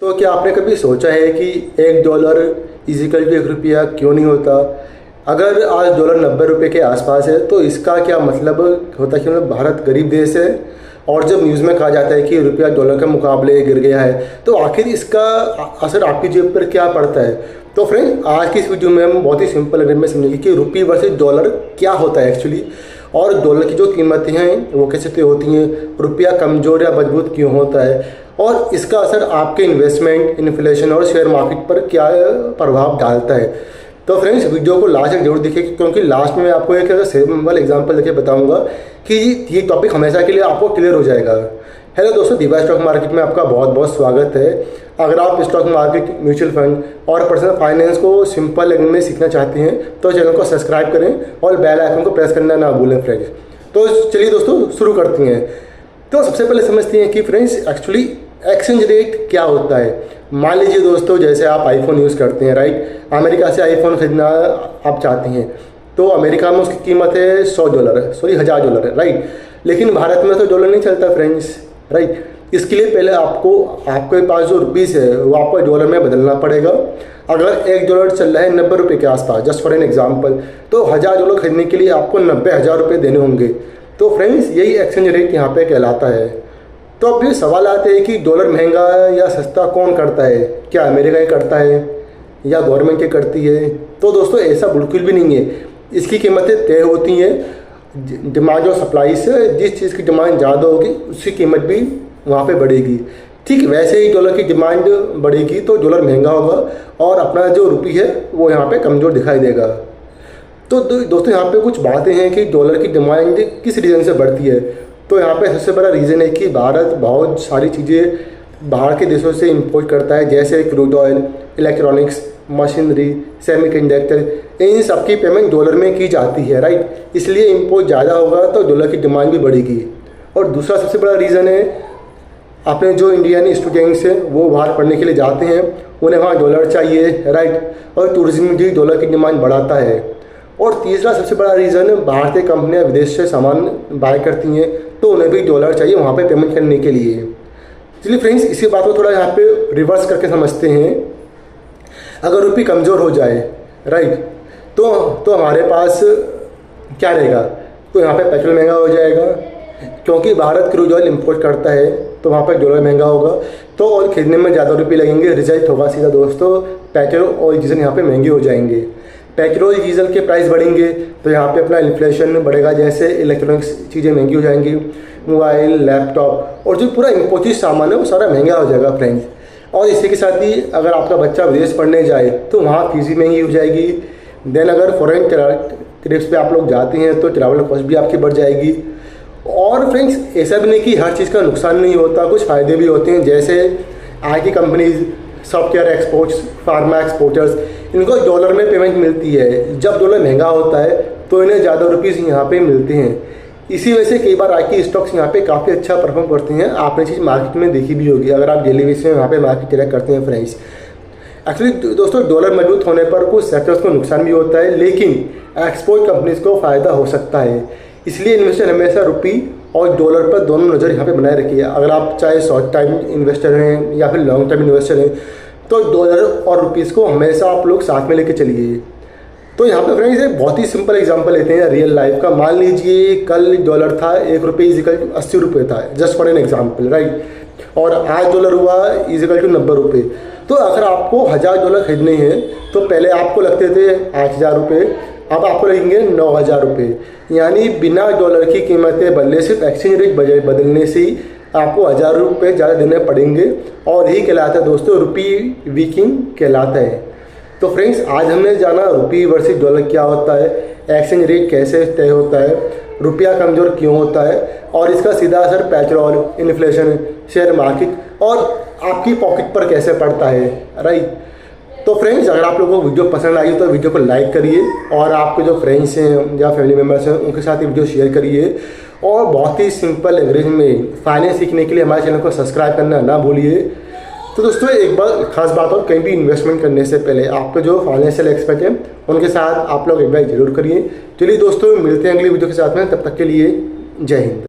तो क्या आपने कभी सोचा है कि $1 इजिकल टू 1 रुपया क्यों नहीं होता? अगर आज डॉलर 90 रुपये के आसपास है तो इसका क्या मतलब होता है कि मतलब भारत गरीब देश है। और जब न्यूज़ में कहा जाता है कि रुपया डॉलर के मुकाबले गिर गया है तो आखिर इसका असर आपकी जेब पर क्या पड़ता है? तो फ्रेंड्स, आज की इस वीडियो में हम बहुत ही सिंपल वे में समझेंगे कि रुपये वर्सेस डॉलर क्या होता है एक्चुअली, और डॉलर की जो कीमतें हैं वो कैसे तय होती हैं, रुपया कमज़ोर या मजबूत क्यों होता है, और इसका असर आपके इन्वेस्टमेंट, इन्फ्लेशन और शेयर मार्केट पर क्या प्रभाव डालता है। तो फ्रेंड्स, वीडियो को लास्ट तक जरूर देखिए, क्योंकि लास्ट में आपको एक सिंपल एग्जांपल देके बताऊंगा कि ये टॉपिक हमेशा के लिए आपको क्लियर हो जाएगा। हेलो दोस्तों, दिवा स्टॉक मार्केट में आपका बहुत बहुत स्वागत है। अगर आप स्टॉक मार्केट, म्यूचुअल फंड और पर्सनल फाइनेंस को सिंपल लैंग्वेज में सीखना चाहते हैं तो चैनल को सब्सक्राइब करें और बेल आइकन को प्रेस करना ना भूलें फ्रेंड्स। तो चलिए दोस्तों शुरू करते हैं। तो सबसे पहले समझते हैं कि फ्रेंड्स एक्चुअली एक्सचेंज रेट क्या होता है। मान लीजिए दोस्तों, जैसे आप आईफोन यूज़ करते हैं, राइट, अमेरिका से आईफोन खरीदना आप चाहते हैं तो अमेरिका में उसकी कीमत है $100 है, राइट। लेकिन भारत में तो डॉलर नहीं चलता फ्रेंड्स, राइट। इसके लिए पहले आपके पास जो रुपीस है वो आपको डॉलर में बदलना पड़ेगा। अगर $1 चल रहा है 90 रुपये के आसपास, जस्ट फॉर एन एग्जाम्पल, तो $1000 खरीदने के लिए आपको 90,000 रुपये देने होंगे। तो फ्रेंड्स, यही एक्सचेंज रेट यहाँ पे कहलाता है। तो अब ये सवाल आते हैं कि डॉलर महंगा या सस्ता कौन करता है? क्या अमेरिका ही करता है या गवर्नमेंट ही करती है? तो दोस्तों ऐसा बिल्कुल भी नहीं है। इसकी कीमतें तय होती हैं डिमांड और सप्लाई से। जिस चीज़ की डिमांड ज़्यादा होगी उसकी कीमत भी वहाँ पे बढ़ेगी। ठीक वैसे ही डॉलर की डिमांड बढ़ेगी तो डॉलर महंगा होगा और अपना जो रुपये है वो यहाँ पे कमज़ोर दिखाई देगा। तो दोस्तों यहाँ पे कुछ बातें हैं कि डॉलर की डिमांड किस रीज़न से बढ़ती है। तो यहाँ पे सबसे बड़ा रीज़न है कि भारत बहुत सारी चीज़ें बाहर के देशों से इंपोर्ट करता है, जैसे crude oil, electronics, machinery, semiconductor. इन सब की पेमेंट डॉलर में की जाती है, राइट। इसलिए इंपोर्ट ज़्यादा होगा तो डॉलर की डिमांड भी बढ़ेगी। और दूसरा सबसे बड़ा रीज़न है अपने जो इंडियन स्टूडेंट्स हैं वो बाहर पढ़ने के लिए जाते हैं, उन्हें वहाँ डॉलर चाहिए, राइट। और टूरिज्म भी डॉलर की डिमांड बढ़ाता है। और तीसरा सबसे बड़ा रीज़न, भारतीय कंपनियां विदेश से सामान बाय करती हैं तो उन्हें भी डॉलर चाहिए वहाँ पे पेमेंट करने के लिए। चलिए फ्रेंड्स, इसी बात को थोड़ा यहाँ पे रिवर्स करके समझते हैं। अगर रुपये कमज़ोर हो जाए, राइट, तो हमारे पास क्या रहेगा? तो यहाँ पे पेट्रोल महंगा हो जाएगा, क्योंकि भारत क्रूड ऑयल इम्पोर्ट करता है तो वहाँ पर डॉलर महंगा होगा तो और खरीदने में ज़्यादा रुपये लगेंगे। रिजल्ट होगा सीधा दोस्तों, पेट्रोल और डीजल यहाँ पे महंगे हो जाएंगे। पेट्रोल डीजल के प्राइस बढ़ेंगे तो यहाँ पे अपना इन्फ्लेशन बढ़ेगा, जैसे इलेक्ट्रॉनिक्स चीज़ें महंगी हो जाएंगी, मोबाइल, लैपटॉप और जो पूरा इम्पोर्टेड सामान है वो सारा महंगा हो जाएगा फ्रेंड्स। और इसी के साथ ही अगर आपका बच्चा विदेश पढ़ने जाए तो वहाँ फीस भी महंगी हो जाएगी। देन अगर फॉरेन ट्रिप्स पे आप लोग जाते हैं तो ट्रैवल कॉस्ट भी आपकी बढ़ जाएगी। और फ्रेंड्स, ऐसा भी नहीं कि हर चीज़ का नुकसान नहीं होता, कुछ फ़ायदे भी होते हैं, जैसे IT companies, software exports, pharma exporters, इनको डॉलर में पेमेंट मिलती है। जब डॉलर महंगा होता है तो इन्हें ज़्यादा रुपीस यहाँ पे मिलते हैं। इसी वजह से कई बार IT स्टॉक्स यहाँ पे काफ़ी अच्छा परफॉर्म करते हैं। आपने चीज़ मार्केट में देखी भी होगी अगर आप डेली बेसिस में यहाँ पे मार्केट ट्रैक करते हैं फ्रेंड्स। एक्चुअली दोस्तों, डॉलर मजबूत होने पर कुछ सेक्टर्स को नुकसान भी होता है, लेकिन एक्सपोर्ट कंपनीज को फ़ायदा हो सकता है। इसलिए इन्वेस्टर हमेशा रुपये और डॉलर पर दोनों नज़र यहाँ पे बनाए रखिए। अगर आप चाहे शॉर्ट टाइम इन्वेस्टर हैं या फिर लॉन्ग टर्म इन्वेस्टर हैं तो डॉलर और रुपीस को हमेशा आप लोग साथ में लेके चलिए। तो यहाँ पे फ्रेंड्स एक बहुत ही सिंपल एग्जांपल लेते हैं रियल लाइफ का। मान लीजिए कल डॉलर था 1 रुपये इजिकल टू 80 रुपये था, just for an example, right. और आज डॉलर हुआ इजिकल टू 90 रुपये। तो अगर आपको $1000 खरीदने हैं तो पहले आपको लगते थे 8000 रुपये, अब आपको लगेंगे 9000 रुपये। यानी बिना डॉलर की कीमतें बदले, सिर्फ एक्सचेंज रेट बदलने से ही आपको 1000 रुपये ज़्यादा देने पड़ेंगे। और यही कहलाता है दोस्तों, रुपये वीकिंग कहलाता है। तो फ्रेंड्स, आज हमने जाना रुपये वर्सेस डॉलर क्या होता है, एक्सचेंज रेट कैसे तय होता है, रुपया कमज़ोर क्यों होता है, और इसका सीधा असर पेट्रोल, इन्फ्लेशन, शेयर मार्केट और आपकी पॉकेट पर कैसे पड़ता है, राइट। तो फ्रेंड्स, अगर आप लोगों को वीडियो पसंद आई तो वीडियो को लाइक करिए और आपके जो फ्रेंड्स हैं या फैमिली मेम्बर्स हैं उनके साथ ये वीडियो शेयर करिए। और बहुत ही सिंपल लैंग्वेज में फाइनेंस सीखने के लिए हमारे चैनल को सब्सक्राइब करना ना भूलिए। तो दोस्तों, एक बार खास बात और, कहीं भी इन्वेस्टमेंट करने से पहले आपके जो फाइनेंशियल एक्सपर्ट हैं उनके साथ आप लोग एक बार जरूर करिए। चलिए दोस्तों, मिलते हैं अगली वीडियो के साथ में, तब तक के लिए जय हिंद।